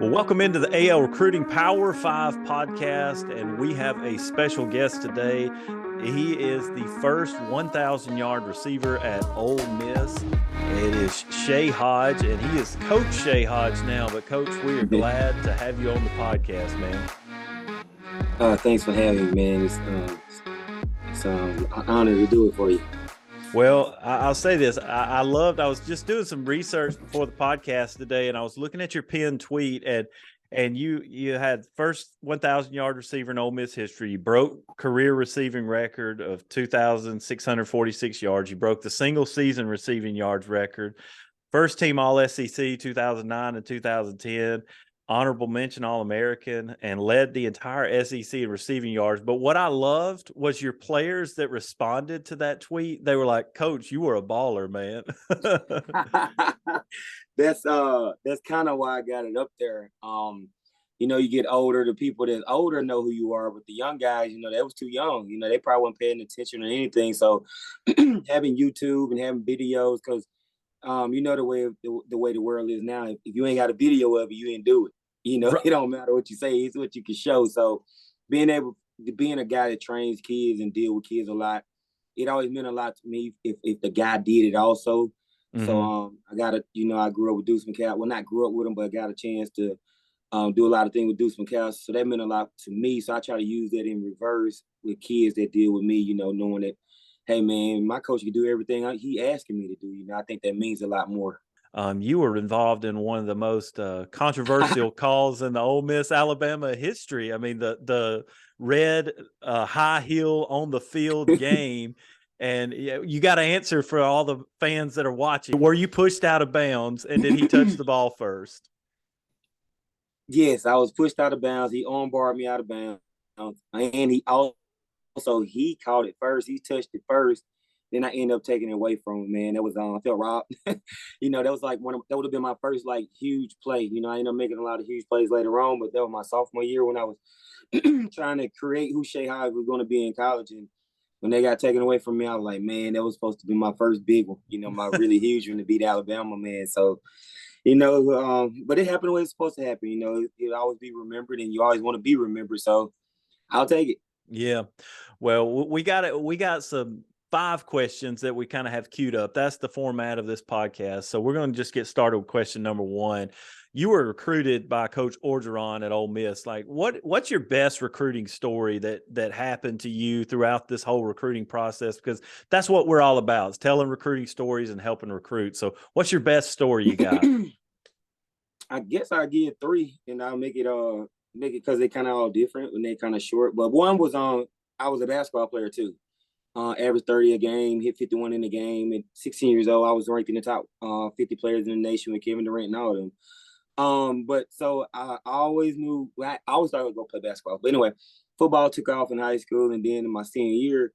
Well, welcome into the AL Recruiting Power 5 podcast, and we have a special guest today. He is the first 1,000-yard receiver at Ole Miss. It is Shay Hodge, and he is Coach Shay Hodge now. But, Coach, we are glad to have you on the podcast, man. Thanks for having me, man. It's an honor to do it for you. Well, I'll say this. I was just doing some research before the podcast today, and I was looking at your pinned tweet, and you had first 1,000-yard receiver in Ole Miss history. You broke career receiving record of 2,646 yards. You broke the single season receiving yards record. First team All-SEC 2009 and 2010. Honorable mention All-American, and led the entire SEC in receiving yards. But what I loved was your players that responded to that tweet. They were like, "Coach, you were a baller, man." That's kind of why I got it up there. You get older, the people that's older know who you are, but the young guys, they was too young. They probably weren't paying attention or anything. So having YouTube and having videos, because the way the world is now. If you ain't got a video of it, you ain't do it. Right. It don't matter what you say; it's what you can show. So, being a guy that trains kids and deal with kids a lot, it always meant a lot to me if the guy did it also. Mm-hmm. So, I grew up with Deuce McCall. Well, not grew up with him, but I got a chance to do a lot of things with Deuce McCall. So that meant a lot to me. So I try to use that in reverse with kids that deal with me. Knowing that, hey, man, my coach can do everything he asking me to do. I think that means a lot more. You were involved in one of the most controversial calls in the Ole Miss Alabama history. I mean, the red high heel on the field game. And you got to answer for all the fans that are watching. Were you pushed out of bounds, and did he touch the ball first? Yes, I was pushed out of bounds. He armbarred me out of bounds. And he he caught it first. He touched it first. Then I ended up taking it away from him, man. That was I felt robbed. That was like that would have been my first like huge play. I ended up making a lot of huge plays later on, but that was my sophomore year when I was trying to create who Shay Hodge was going to be in college. And when they got taken away from me, I was like, man, that was supposed to be my first big one. My really huge one to beat Alabama, man. So, but it happened the way it's supposed to happen. It'll always be remembered, and you always want to be remembered. So I'll take it. Yeah. Well, we got some 5 questions that we kind of have queued up. That's the format of this podcast. So we're going to just get started with question number 1. You were recruited by Coach Orgeron at Ole Miss. Like, what's your best recruiting story that happened to you throughout this whole recruiting process? Because that's what we're all about, is telling recruiting stories and helping recruit. So what's your best story you got? I guess I'll give 3, and I'll make it because they're kind of all different and they kind of short. But one was I was a basketball player too. Averaged 30 a game, hit 51 in the game. At 16 years old, I was ranked in the top 50 players in the nation with Kevin Durant and all of them. But so I always knew, I always thought I would go play basketball. But anyway, football took off in high school, and then in my senior year,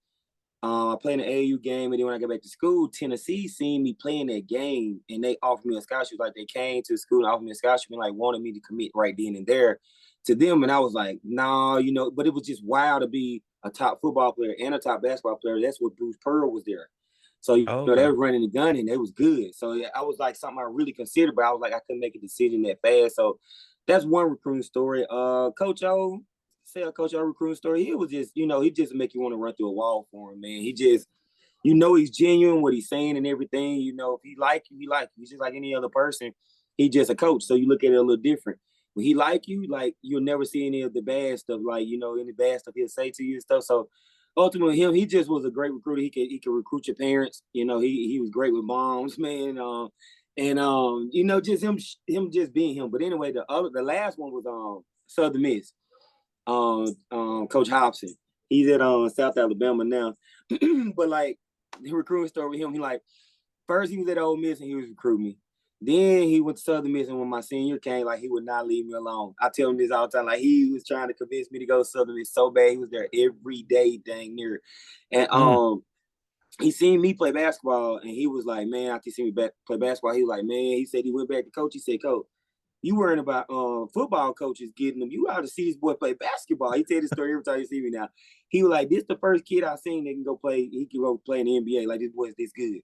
I played an AAU game, and then when I got back to school, Tennessee seen me playing that game, and they offered me a scholarship. Like, they came to the school and offered me a scholarship and like wanted me to commit right then and there to them. And I was like, nah, but it was just wild to be a top football player and a top basketball player. That's what Bruce Pearl was there. So, they were running the gun, and they was good. So I was like something I really considered, but I was like, I couldn't make a decision that fast. So that's one recruiting story. Coach O recruiting story. He was just, he just make you want to run through a wall for him, man. He just, he's genuine, what he's saying and everything. If he like you, he like you. He's just like any other person. He's just a coach. So you look at it a little different. When he like you, like, you'll never see any of the bad stuff, like, any bad stuff he'll say to you and stuff. So ultimately, he just was a great recruiter. He could recruit your parents. He was great with moms, man. Just him just being him. But anyway, the last one was Southern Miss. Coach Hobson. He's at South Alabama now. But like, the recruiting story with him, he like, first he was at Ole Miss and he was recruiting me. Then he went to Southern Miss, and when my senior came, like, he would not leave me alone. I tell him this all the time. Like, he was trying to convince me to go to Southern Miss so bad. He was there every day, dang near. And he seen me play basketball, and he was like, man, after he seen me play basketball, he was like, man, he said he went back to coach. He said, Coach, you worrying about football coaches getting them. You ought to see this boy play basketball. He tell this story every time you see me now. He was like, this the first kid I seen that can go play. He can go play in the NBA. Like, this boy's this good.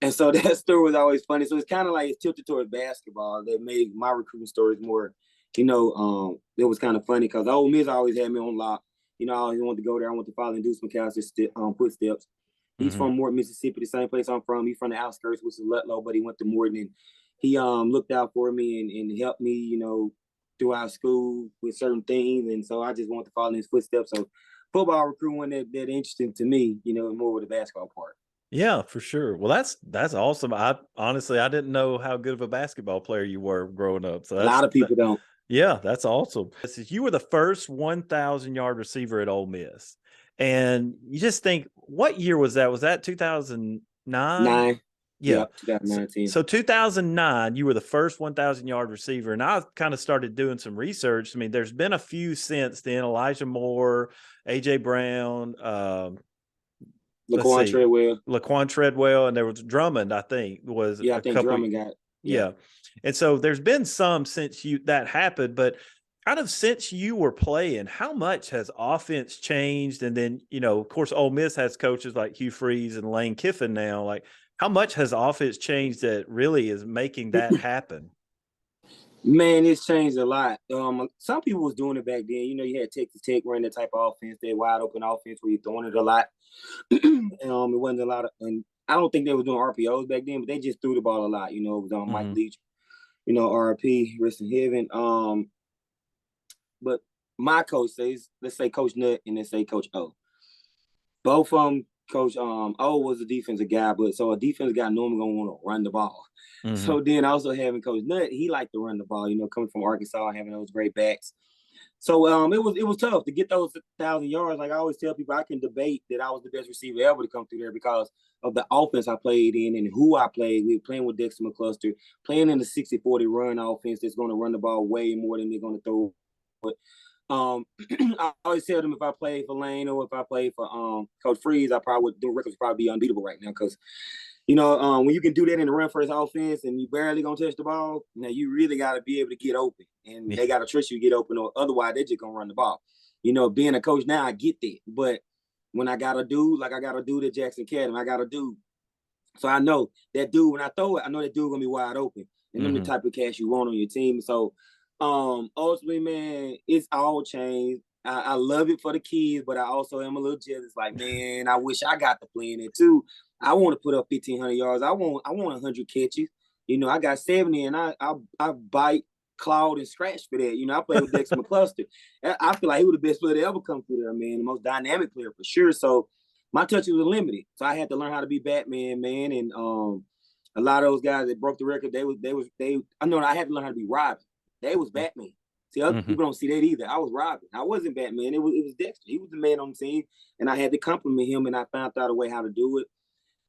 And so that story was always funny. So it's kind of like it's tilted towards basketball that made my recruiting stories more It was kind of funny because Ole Miss always had me on lock. I always wanted to go there. I wanted to follow Deuce McAllister's footsteps. He's from Morton, Mississippi, the same place I'm from. He's from the outskirts, which is Ludlow, but he went to Morton, and he looked out for me and helped me, throughout school with certain things. And so I just wanted to follow in his footsteps. So football recruiting wasn't that interesting to me, more with the basketball part. Yeah, for sure. Well, that's awesome. I honestly didn't know how good of a basketball player you were growing up. So a lot of people don't. Yeah, that's awesome. You were the first 1,000-yard receiver at Ole Miss, and you just think, what year was that? Was that 2009? 9. Yeah, yep, 2019. So 2009, you were the first 1,000-yard receiver, and I kind of started doing some research. I mean, there's been a few since then: Elijah Moore, AJ Brown, Laquan Treadwell, and there was Drummond. I think was I think Drummond got it. Yeah. And so there's been some since that happened, but kind of since you were playing, how much has offense changed? And then, of course, Ole Miss has coaches like Hugh Freeze and Lane Kiffin now. Like, how much has offense changed that really is making that happen? Man, it's changed a lot. Some people was doing it back then. You had Texas Tech running that type of offense, that wide open offense where you're throwing it a lot. It wasn't a lot of, and I don't think they were doing RPOs back then, but they just threw the ball a lot. It was on Mike Leach, RP, rest in heaven. But my coach says, let's say Coach Nutt and let's say Coach O. Both of them, Coach O was a defensive guy, but so a defensive guy normally gonna want to run the ball. So then also having Coach Nutt, he liked to run the ball, coming from Arkansas, having those great backs. So it was tough to get those 1,000 yards. Like I always tell people, I can debate that I was the best receiver ever to come through there because of the offense I played in and who I played with, playing with Dexter McCluster, playing in the 60-40 run offense that's going to run the ball way more than they're going to throw. But I always tell them if I played for Lane or if I played for Coach Freeze, the records would probably be unbeatable right now because when you can do that in the run first offense and you barely gonna touch the ball, now you really got to be able to get open, and they got to trust you to get open, or otherwise they're just gonna run the ball. Being a coach now, I get that, but when I got a dude at Jackson Academy, I got a dude, so I know that dude when I throw it, I know that dude gonna be wide open, and them the type of cash you want on your team. So ultimately, man, it's all changed. I love it for the kids, but I also am a little jealous. Like, man, I wish I got to play in it too. I want to put up 1,500 yards. I want 100 catches. I got 70, and I bite, clawed, and scratched for that. I played with Dexter McCluster. I feel like he was the best player to ever come through there, man. The most dynamic player for sure. So my touches were limited. So I had to learn how to be Batman, man. And a lot of those guys that broke the record, I had to learn how to be Robin. They was Batman. See, other people don't see that either. I was Robin. I wasn't Batman. It was Dexter. He was the man on the team, and I had to compliment him, and I found out a way how to do it.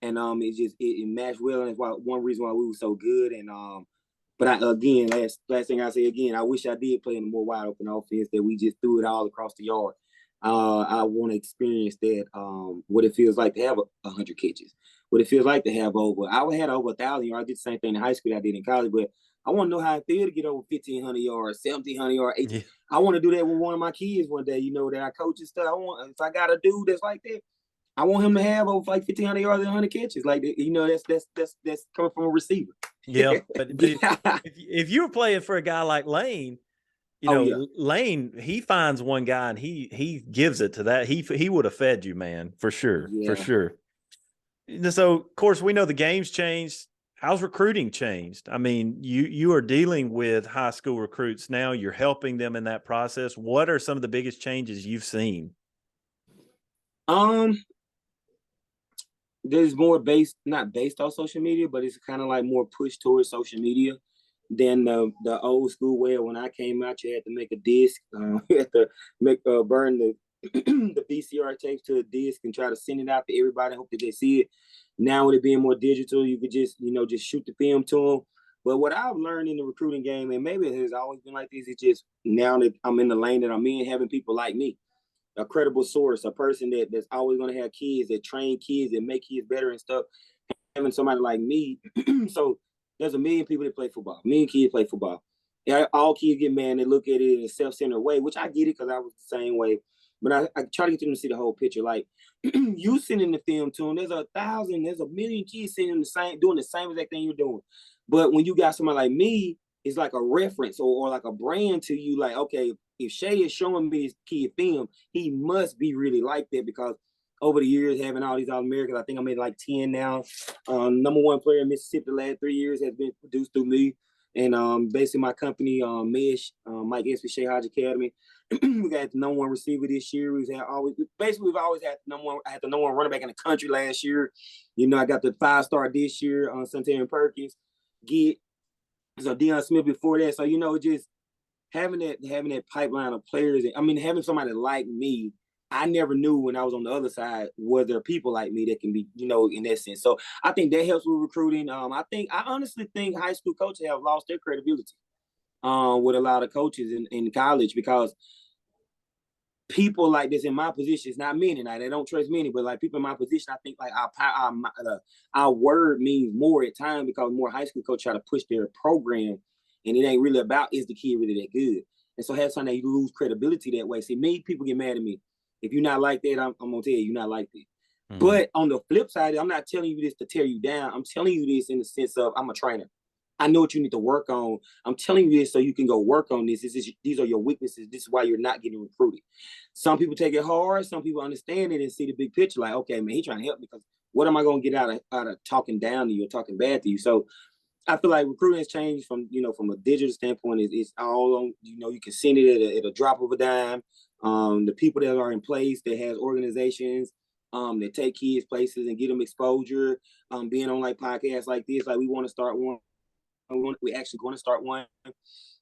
And it matched well, and that's one reason why we were so good. And but last thing I say again, I wish I did play in a more wide open offense that we just threw it all across the yard. I want to experience that, what it feels like to have 100 catches, what it feels like to have I had over 1,000 yards. I did the same thing in high school I did in college, but I want to know how it feels to get over 1,500 yards, 1,700 yards. Yeah. I want to do that with one of my kids one day, that I coach and stuff. If I got a dude that's like that, I want him to have over like 1,500 yards and 100 catches. Like, that's coming from a receiver. Yeah. But if you were playing for a guy like Lane, Lane, he finds one guy and he gives it to that. He would have fed you, man, for sure. Yeah. For sure. So, of course, we know the game's changed. How's recruiting changed? I mean, you are dealing with high school recruits now. You're helping them in that process. What are some of the biggest changes you've seen? There's more not based on social media, but it's kind of like more pushed towards social media than the old school way. When I came out, you had to make a disc, you had to burn the the VCR tapes to a disc and try to send it out to everybody, hope that they see it. Now with it being more digital, you could just shoot the film to them. But what I've learned in the recruiting game, and maybe it has always been like this, it's just now that I'm in the lane that I'm in, having people like me, a credible source, a person that's always going to have kids, that train kids, that make kids better and stuff, having somebody like me. So there's a million people that play football. A million kids play football. All kids get mad. They look at it in a self-centered way, which I get it because I was the same way. But I try to get them to see the whole picture. Like, you sending the film to them, there's a million kids doing the same exact thing you're doing. But when you got somebody like me, it's like a reference or like a brand to you. Like, okay, if Shay is showing me his kid film, he must be really like that, because over the years, having all these All-Americans, I think I made like 10 now. Number one player in Mississippi the last 3 years has been produced through me. And basically my company, Mesh, Mike Espy, Shay Hodge Academy. We got the number one receiver this year. We've always had the number one. I had the number one running back in the country last year. You know, I got the 5-star this year on Santander Perkins. So Deion Smith before that. So, you know, just having that pipeline of players. I mean, having somebody like me, I never knew when I was on the other side, were there people like me that can be, you know, in that sense. So I think that helps with recruiting. I honestly think high school coaches have lost their credibility with a lot of coaches in college, because people like this in my position, it's not many now. They don't trust many, but like people in my position, I think like our word means more at times, because more high school coaches try to push their program, and it ain't really about, is the kid really that good? And so half the time they lose credibility that way. See, people get mad at me. If you're not like that, I'm gonna tell you, you're not like that. Mm-hmm. But on the flip side, I'm not telling you this to tear you down. I'm telling you this in the sense of, I'm a trainer. I know what you need to work on. I'm telling you this so you can go work on this. These are your weaknesses. This is why you're not getting recruited. Some people take it hard. Some people understand it and see the big picture. Like, okay, man, he's trying to help me, because what am I going to get out of talking down to you or talking bad to you? So I feel like recruiting has changed from a digital standpoint. It's all on, you can send it at a drop of a dime. The people that are in place that has organizations that take kids places and get them exposure, being on like podcasts like this, like we want to start one. We actually going to start one.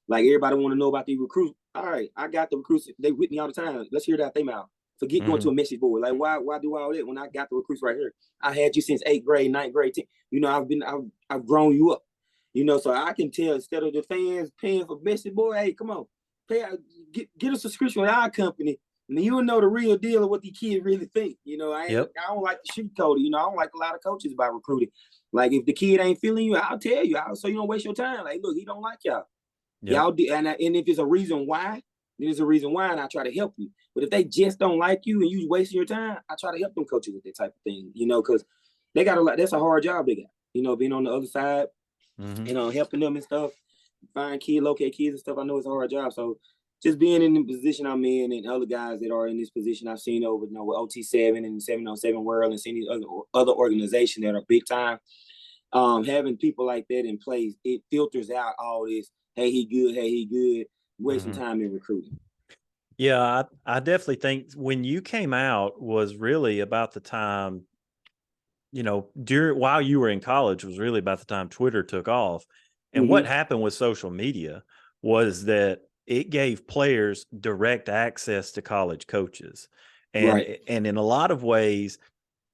Like, everybody want to know about the recruits. All right, I got the recruits. They with me all the time. Let's hear that they mouth. Forget going to a message board. Like, why do all that when I got the recruits right here? I had you since 8th grade, 9th grade. I've grown you up. So I can tell, instead of the fans paying for message board, hey, come on, get a subscription with our company, and you'll know the real deal of what these kids really think. I don't like the street code. I don't like a lot of coaches about recruiting. Like, if the kid ain't feeling you, I'll tell you, so you don't waste your time. Like, look, he don't like y'all. Yep. Y'all do, and if there's a reason why, then there's a reason why, and I try to help you. But if they just don't like you and you wasting your time, I try to help them coaches with that type of thing. Because they got that's a hard job they got. Being on the other side, helping them and stuff, locate kids and stuff. I know it's a hard job. So just being in the position I'm in, and other guys that are in this position I've seen over, with OT7 and 707 World, and seeing these other organizations that are big time. Having people like that in place, it filters out all this, hey, he good, wasting time in recruiting. Yeah, I definitely think when you came out was really about the time, while you were in college, was really about the time Twitter took off. And what happened with social media was that it gave players direct access to college coaches. And in a lot of ways,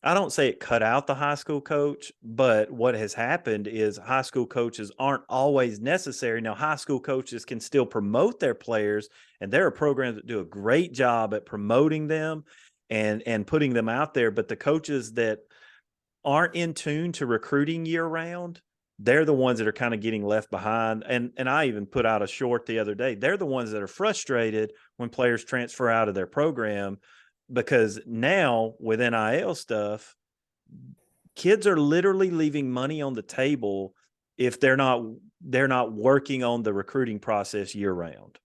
I don't say it cut out the high school coach, but what has happened is high school coaches aren't always necessary. Now, high school coaches can still promote their players, and there are programs that do a great job at promoting them and putting them out there. But the coaches that aren't in tune to recruiting year round, they're the ones that are kind of getting left behind. And I even put out a short the other day. They're the ones that are frustrated when players transfer out of their program, because now with NIL stuff, kids are literally leaving money on the table if they're not working on the recruiting process year round.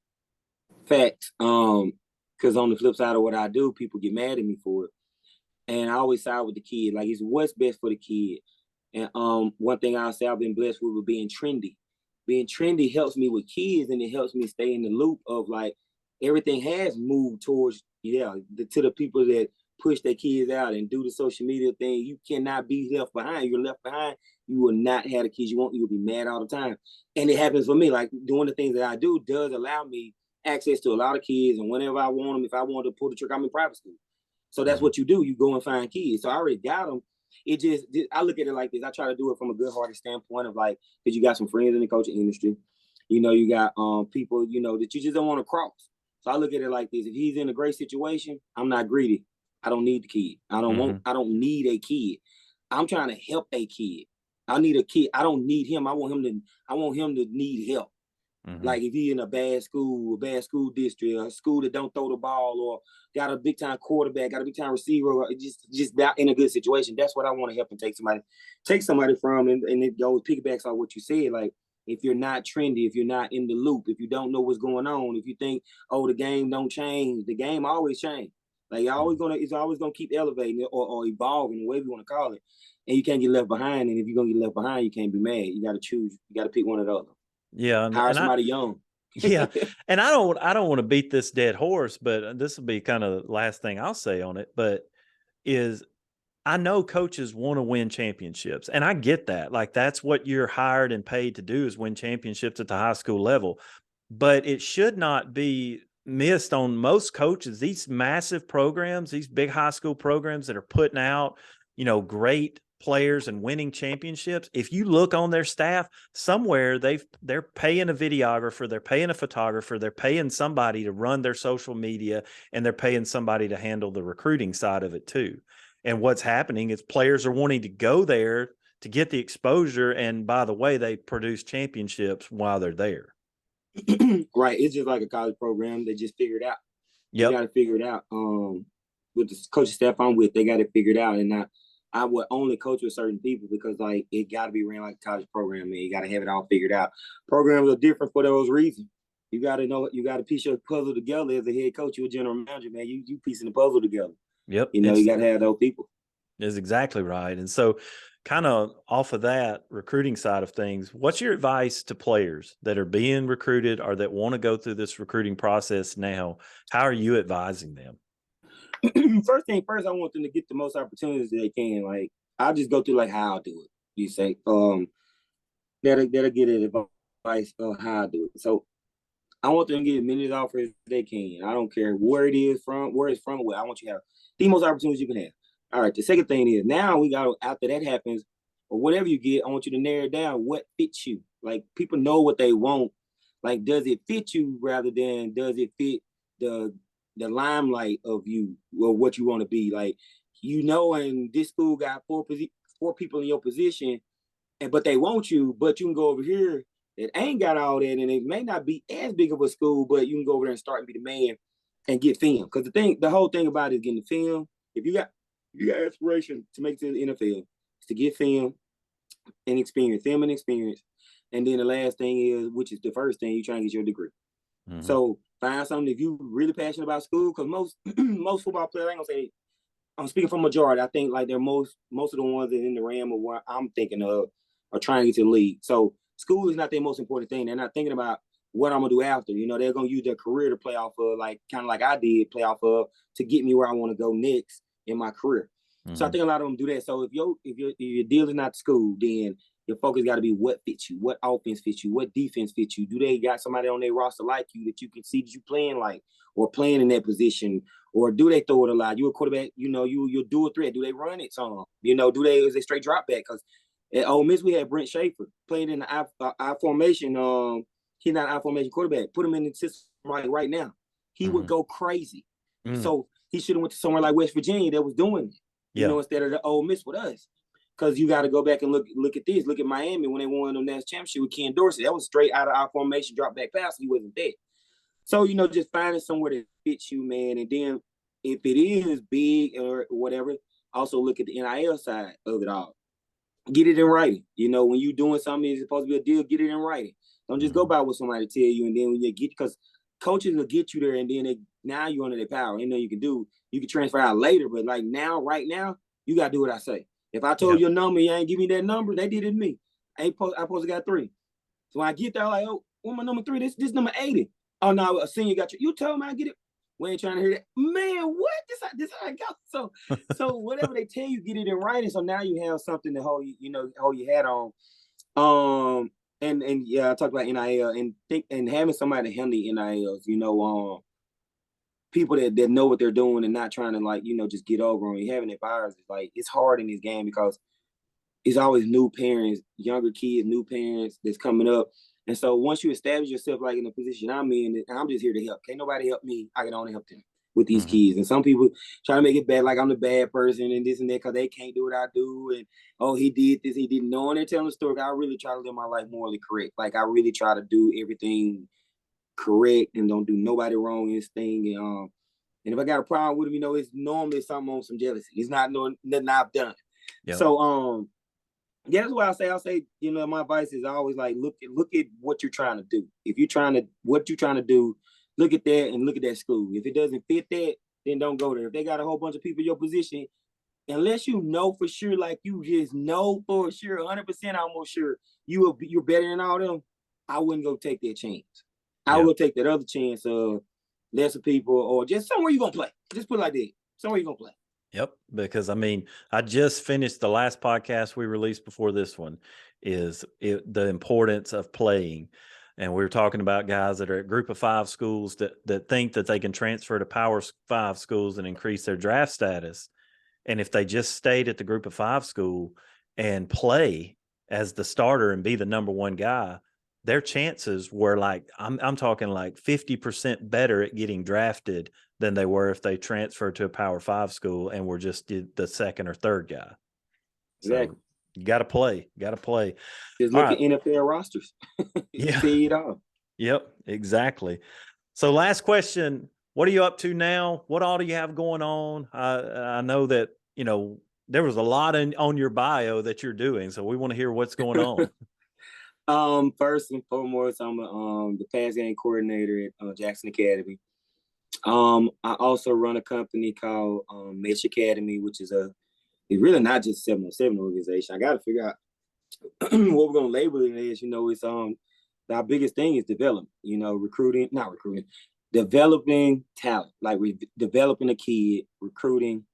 Fact. Because on the flip side of what I do, people get mad at me for it. And I always side with the kid. Like, it's what's best for the kid. And one thing I'll say I've been blessed with being trendy. Being trendy helps me with kids, and it helps me stay in the loop of, like, everything has moved towards, to the people that push their kids out and do the social media thing. You cannot be left behind. You're left behind, you will not have the kids you want. You will be mad all the time. And it happens for me. Like, doing the things that I do does allow me access to a lot of kids. And whenever I want them, if I want to pull the trick, I'm in private school. So that's what you do. You go and find kids. So I already got them. I look at it like this. I try to do it from a good-hearted standpoint of, like, because you got some friends in the coaching industry. You got people, that you just don't want to cross. So I look at it like this. If he's in a great situation, I'm not greedy. I don't need the kid. I don't need a kid. I'm trying to help a kid. I need a kid. I don't need him. I want him to need help. Like, if he's in a bad school district, a school that don't throw the ball, or got a big time quarterback, got a big time receiver, or just not in a good situation, that's what I want to help and take somebody from. And it goes piggybacks on what you said. Like, if you're not trendy, if you're not in the loop, if you don't know what's going on, if you think, oh, the game don't change, the game always change. Like it's always gonna keep elevating or evolving, whatever you want to call it. And you can't get left behind. And if you're gonna get left behind, you can't be mad. You gotta choose, you gotta pick one of those. Yeah. Hire somebody young. Yeah. And I don't want to beat this dead horse, but this will be kind of the last thing I'll say on it. But I know coaches want to win championships, and I get that. Like, that's what you're hired and paid to do, is win championships at the high school level. But it should not be missed on most coaches. These massive programs, these big high school programs that are putting out, great players and winning championships. If you look on their staff, somewhere they're paying a videographer, they're paying a photographer, they're paying somebody to run their social media, and they're paying somebody to handle the recruiting side of it too. And what's happening is players are wanting to go there to get the exposure. And by the way, they produce championships while they're there. Right. It's just like a college program. They just figure it out. Yep. You got to figure it out. With the coaching staff I'm with, they got it figured out. And I would only coach with certain people because, like, it got to be ran like a college program, man. You got to have it all figured out. Programs are different for those reasons. You got to know, you got to piece your puzzle together as a head coach, you're a general manager, man. You piecing the puzzle together. Yep. You got to have those people. Is exactly right. And so, kind of off of that recruiting side of things, what's your advice to players that are being recruited or that want to go through this recruiting process now? How are you advising them? First thing first, I want them to get the most opportunities they can. Like, I'll just go through like how I'll do it. You say, that'll get advice of how I do it. So I want them to get as many offers as they can. I don't care where it's from, where I want you to have the most opportunities you can have. All right. The second thing is, now we got, after that happens, or whatever you get, I want you to narrow down what fits you. Like, people know what they want. Like, does it fit you rather than does it fit the limelight of you or what you want to be? Like, and this school got four people in your position, but they want you, but you can go over here that ain't got all that, and it may not be as big of a school, but you can go over there and start and be the man and get film. Because the whole thing about it is getting the film. If you got aspiration to make it to the NFL, is to get film and experience, and then the last thing is, which is the first thing, you try and get your degree. Mm-hmm. So find something if you're really passionate about school, because most football players, I ain't gonna say, I'm speaking from majority, I think like they're most of the ones that in the realm of what I'm thinking of are trying to get to the league. So school is not their most important thing. They're not thinking about what I'm gonna do after. They're gonna use their career to play off of, like kind of like I did, play off of to get me where I want to go next in my career. Mm-hmm. So I think a lot of them do that. So if your deal is not school, then your focus got to be what fits you, what offense fits you, what defense fits you. Do they got somebody on their roster like you that you can see that you playing like or playing in that position, or do they throw it a lot? You a quarterback, you'll do a threat. Do they run it some? Is they straight drop back? Because at Ole Miss we had Brent Schaefer playing in the I formation. He's not an I formation quarterback. Put him in the system right now. He would go crazy. So he should have went to somewhere like West Virginia that was doing it, instead of the Ole Miss with us. Because you got to go back and look at this. Look at Miami when they won the national championship with Ken Dorsey. That was straight out of our formation, drop back pass. He wasn't there. So, just finding somewhere that fits you, man. And then if it is big or whatever, also look at the NIL side of it all. Get it in writing. When you're doing something it's supposed to be a deal, get it in writing. Don't just go by what somebody tell you. And then when you get, because coaches will get you there, and then now you're under their power. You can transfer out later. But like right now, you got to do what I say. If I told you a number, you ain't give me that number, they did it to me. I supposed to got 3. So when I get there, like, oh, what my number 3? This number 80. Oh, no, a senior got you. You told me I get it. We ain't trying to hear that. Man, what? This how I go. So whatever they tell you, get it in writing. So now you have something to hold your hat on. And yeah, I talked about NIL and having somebody to handle the NILs, people that know what they're doing and not trying to just get over on you. Having advisors, it's hard in this game because it's always new parents, younger kids, new parents that's coming up. And so once you establish yourself in the position I'm in, I'm just here to help. Can't nobody help me. I can only help them with these kids. And some people try to make it bad, like I'm the bad person and this and that because they can't do what I do. And, oh, he did this, he didn't know. And they're telling the story. I really try to live my life morally correct. I really try to do everything correct and don't do nobody wrong in this thing. And if I got a problem with him, it's normally something on some jealousy. It's not nothing I've done. Yep. So Yeah, that's why I'll say, you know, my advice is always like look at what you're trying to do. If you're trying to what you're trying to do, look at that and look at that school. If it doesn't fit that, then don't go there. If they got a whole bunch of people in your position, unless you know for sure, like you just know for sure, 100% almost sure you're better than all them, I wouldn't go take that chance. I Yeah. would take that other chance of lesser people or just somewhere you're gonna play. Just put it like that. Somewhere you're gonna play. Yep. Because I mean, I just finished the last podcast we released before this one the importance of playing. And we were talking about guys that are at group of 5 schools that think that they can transfer to power 5 schools and increase their draft status. And if they just stayed at the group of 5 school and play as the starter and be the number one guy, their chances were like, I'm talking like 50% better at getting drafted than they were if they transferred to a Power 5 school and were just the second or third guy. Exactly. So you got to play. Got to play. Just All look right. at NFL rosters. Yeah. See it all. Yep. Exactly. So last question. What are you up to now? What all do you have going on? I know that, you know, there was a lot on your bio that you're doing. So we want to hear what's going on. First and foremost, I'm the pass game coordinator at Jackson Academy. I also run a company called Mesh Academy, which is it's really not just 707 organization. I got to figure out what we're gonna label it as. You know, it's our biggest thing is development. You know, not recruiting, developing talent, like developing a kid, recruiting,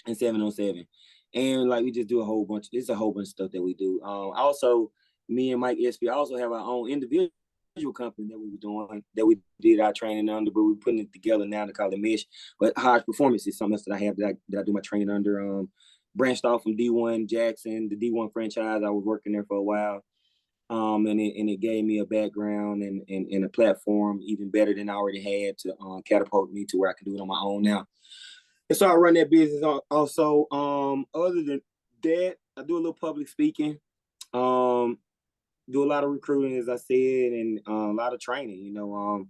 and 707. And like we just do a whole bunch. It's a whole bunch of stuff that we do. Also, me and Mike SB also have our own individual company that we were doing, that we did our training under, but we're putting it together now to call it Mesh. But Hodge Performance is something else that I have that I do my training under. Branched off from D1 Jackson, the D1 franchise. I was working there for a while. And it gave me a background and a platform even better than I already had to catapult me to where I can do it on my own now. And so I run that business also. Other than that, I do a little public speaking. Do a lot of recruiting, as I said, and a lot of training. You know,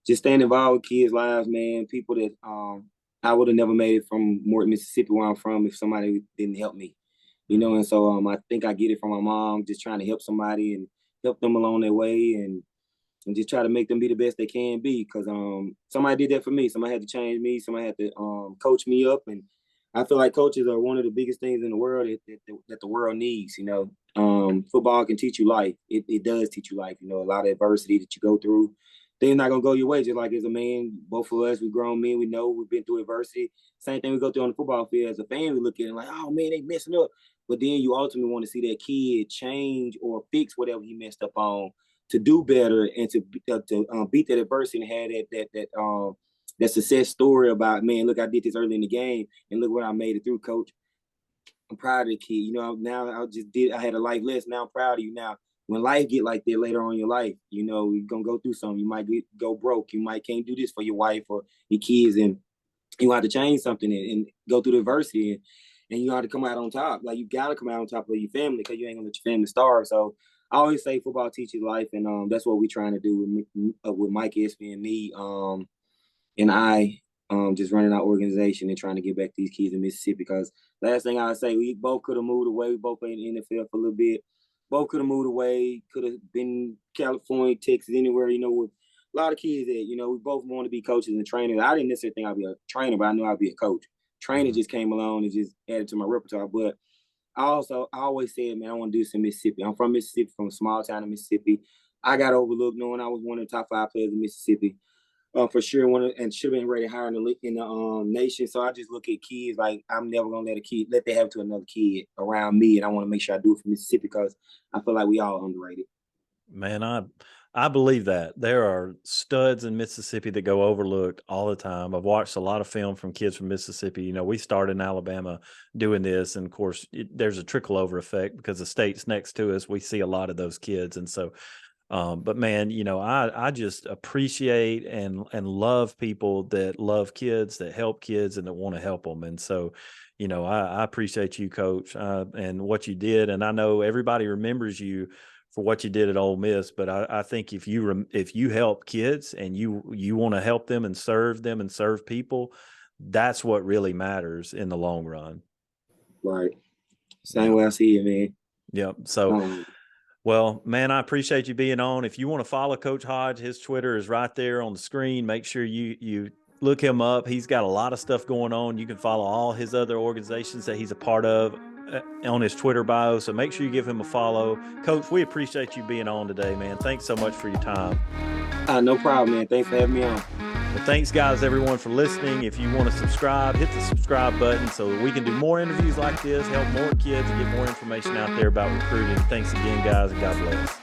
just staying involved with kids' lives, man. People that I would have never made it from Morton, Mississippi, where I'm from, if somebody didn't help me. You know, and so I think I get it from my mom, just trying to help somebody and help them along their way, and just try to make them be the best they can be. Because somebody did that for me. Somebody had to change me. Somebody had to coach me up, and I feel like coaches are one of the biggest things in the world that the world needs. You know, football can teach you life. It does teach you life. You know, a lot of adversity that you go through, things not gonna go your way. Just like as a man, both of us, we grown men, we know we've been through adversity. Same thing we go through on the football field. As a fan, we look at it like, oh man, they messing up. But then you ultimately want to see that kid change or fix whatever he messed up on to do better and to beat that adversity and have that success story about, man, look, I did this early in the game and look what I made it through, coach. I'm proud of the kid. You know, now I had a life lesson. Now I'm proud of you. Now, when life get like that later on in your life, you know, you're going to go through something. You might go broke. You might can't do this for your wife or your kids, and you have to change something and go through the adversity. And you have to come out on top. Like, you got to come out on top of your family because you ain't going to let your family starve. So I always say football teaches life, and that's what we're trying to do with Mike Espy and me, and I, just running our organization and trying to get back to these kids in Mississippi. Because last thing I say, we both could have moved away. We both played in the NFL for a little bit. Both could have moved away. Could have been California, Texas, anywhere. You know, with a lot of kids that, you know, we both want to be coaches and trainers. I didn't necessarily think I'd be a trainer, but I knew I'd be a coach. Training just came along and just added to my repertoire. But I always said, man, I want to do this in Mississippi. I'm from Mississippi, from a small town in Mississippi. I got overlooked knowing I was one of the top 5 players in Mississippi. For sure, and should have been rated higher in the nation. So I just look at kids like I'm never gonna let they have it to another kid around me, and I want to make sure I do it for Mississippi because I feel like we all underrated. Man, I believe that. There are studs in Mississippi that go overlooked all the time. I've watched a lot of film from kids from Mississippi. You know, we started in Alabama doing this, and of course, there's a trickle over effect because the state's next to us. We see a lot of those kids, and so. But man, you know, I just appreciate and love people that love kids, that help kids, and that want to help them. And so, you know, I appreciate you, Coach, and what you did. And I know everybody remembers you for what you did at Ole Miss. But I think if you help kids and you want to help them and serve people, that's what really matters in the long run. Right. Same way I see it, man. Yep. So, well, man, I appreciate you being on. If you want to follow Coach Hodge, his Twitter is right there on the screen. Make sure you look him up. He's got a lot of stuff going on. You can follow all his other organizations that he's a part of on his Twitter bio. So make sure you give him a follow. Coach, we appreciate you being on today, man. Thanks so much for your time. No problem, man. Thanks for having me on. Well, thanks, guys, everyone, for listening. If you want to subscribe, hit the subscribe button so that we can do more interviews like this, help more kids, and get more information out there about recruiting. Thanks again, guys, and God bless.